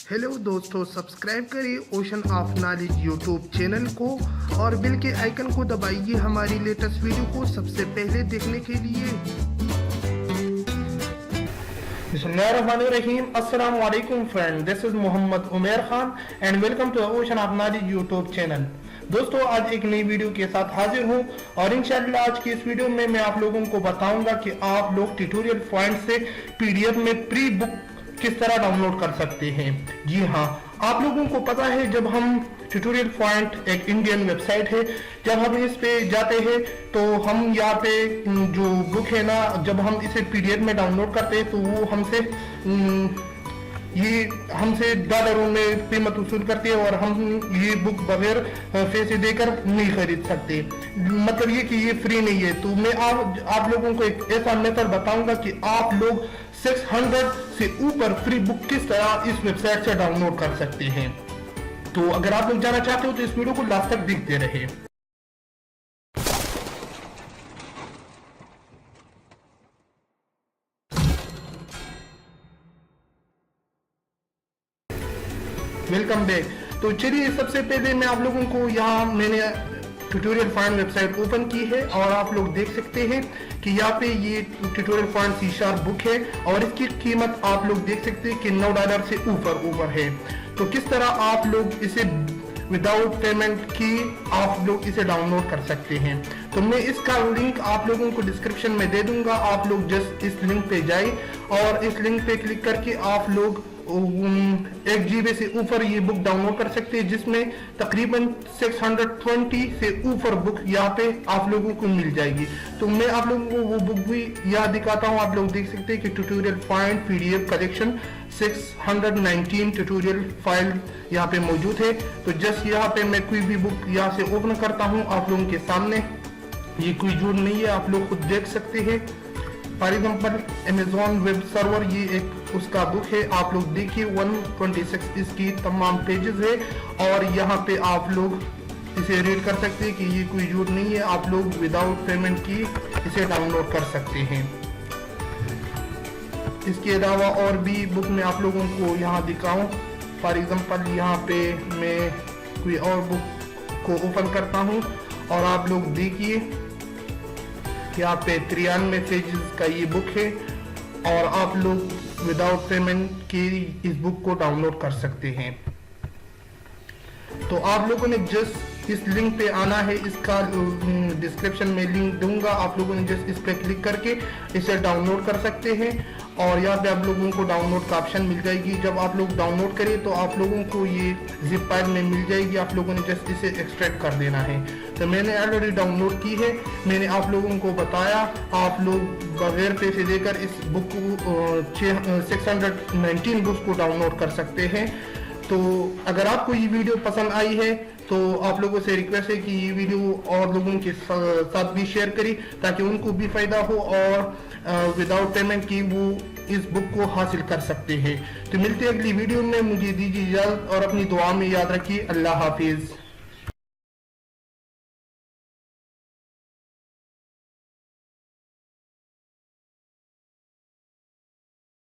Hello दोस्तों, subscribe करिए ocean of Knowledge YouTube channel को और बेल के आइकन को दबाइए हमारी लेटेस्ट वीडियो को सबसे पहले देखने के लिए। बिस्मिल्लाहिर्रहमानिर्रहीम। अस्सलाम वालेकुम friend, this is Mohammad Umer Khan and welcome to Ocean of Knowledge YouTube channel. दोस्तों, आज एक नई वीडियो के साथ हाजिर हूं और इंशाल्लाह आज की इस वीडियो में मैं आप लोगों को बताऊंगा कि आप लोग ट्यूटोरियल पॉइंट से पीडीएफ में प्री बुक किस तरह डाउनलोड कर सकते हैं। जी हाँ, आप लोगों को पता है जब हम ट्यूटोरियल पॉइंट एक इंडियन वेबसाइट है, जब हम इस पे जाते हैं तो हम यहाँ पे जो बुक है ना, जब हम इसे पीडीएफ में डाउनलोड करते हैं तो वो हमसे डॉलरों में कीमत वसूल करती है और हम ये बुक बगैर पैसे देकर नहीं खरीद सकते। मतलब ये कि ये फ्री नहीं है। तो मैं आप लोगों को एक ऐसा मेथड बताऊंगा कि आप लोग 600 से ऊपर फ्री बुक किस तरह इस वेबसाइट से डाउनलोड कर सकते हैं। तो अगर आप लोग जाना चाहते हो तो इस वीडियो को लास्ट तक देखते रहे। Welcome back. तो चलिए, सबसे पहले मैं आप लोगों को यहाँ मैंने ट्यूटोरियल पॉइंट वेबसाइट ओपन की है और आप लोग देख सकते हैं कि यहाँ पे ये ट्यूटोरियल पॉइंट C# बुक है और इसकी कीमत आप लोग देख सकते हैं कि $9 से ऊपर है। तो किस तरह आप लोग इसे विदाउट पेमेंट की आप लोग इसे डाउनलोड कर सकते हैं। तो मैं इसका लिंक आप लोगों को डिस्क्रिप्शन में दे दूंगा। आप लोग जस्ट इस लिंक पे जाए और इस लिंक पे क्लिक करके आप लोग 1 GB से ऊपर ये बुक डाउनलोड कर सकते हैं, जिसमें तकरीबन 620 से ऊपर बुक यहाँ पे आप लोगों को मिल जाएगी। तो मैं आप लोगों को वो बुक भी यहाँ दिखाता हूँ। आप लोग देख सकते हैं कि tutorial point PDF collection 619 tutorial file यहाँ पे मौजूद है। तो जस्ट यहाँ पे मैं कोई भी बुक यहाँ से ओपन करता हूँ आप लोगों के सामने। ये कोई झूठ नहीं है, आप लोग खुद देख सकते हैं। For example Amazon web server, ये एक उसका बुक है। आप लोग देखिए 126 इसकी तमाम पेजेस है और यहाँ पे आप लोग इसे रीड कर सकते हैं कि ये कोई झूठ नहीं है। आप लोग विदाउट पेमेंट की इसे डाउनलोड कर सकते हैं। इसके अलावा और भी बुक मैं आप लोगों को यहाँ दिखाऊं। फॉर एग्जाम्पल यहाँ पे मैं कोई और बुक को ओपन करता हूँ और आप लोग देखिए यहाँ पे 93 पेजेस का ये बुक है और आप लोग विदाउट पेमेंट की इस बुक को डाउनलोड कर सकते हैं। तो आप लोगों ने जस्ट इस लिंक पे आना है, इसका डिस्क्रिप्शन में लिंक दूंगा। आप लोगों ने जस्ट इस पे क्लिक करके इसे डाउनलोड कर सकते हैं और यहाँ पे आप लोगों को डाउनलोड का ऑप्शन मिल जाएगी। जब आप लोग डाउनलोड करें तो आप लोगों को ये जिप फाइल में मिल जाएगी। आप लोगों ने जस्ट इसे एक्सट्रैक्ट कर देना है। तो मैंने ऑलरेडी डाउनलोड की है। मैंने आप लोगों को बताया आप लोग बगैर पैसे देकर इस बुक को 619 बुक्स को डाउनलोड कर सकते हैं। तो अगर आपको ये वीडियो पसंद आई है तो आप लोगों से रिक्वेस्ट है कि ये वीडियो और लोगों के साथ भी शेयर करें ताकि उनको भी फायदा हो और विदाउट पेमेंट की वो इस बुक को हासिल कर सकते हैं। तो मिलते हैं अगली वीडियो में। मुझे दीजिए इजाजत और अपनी दुआ में याद रखिए। अल्लाह हाफिज।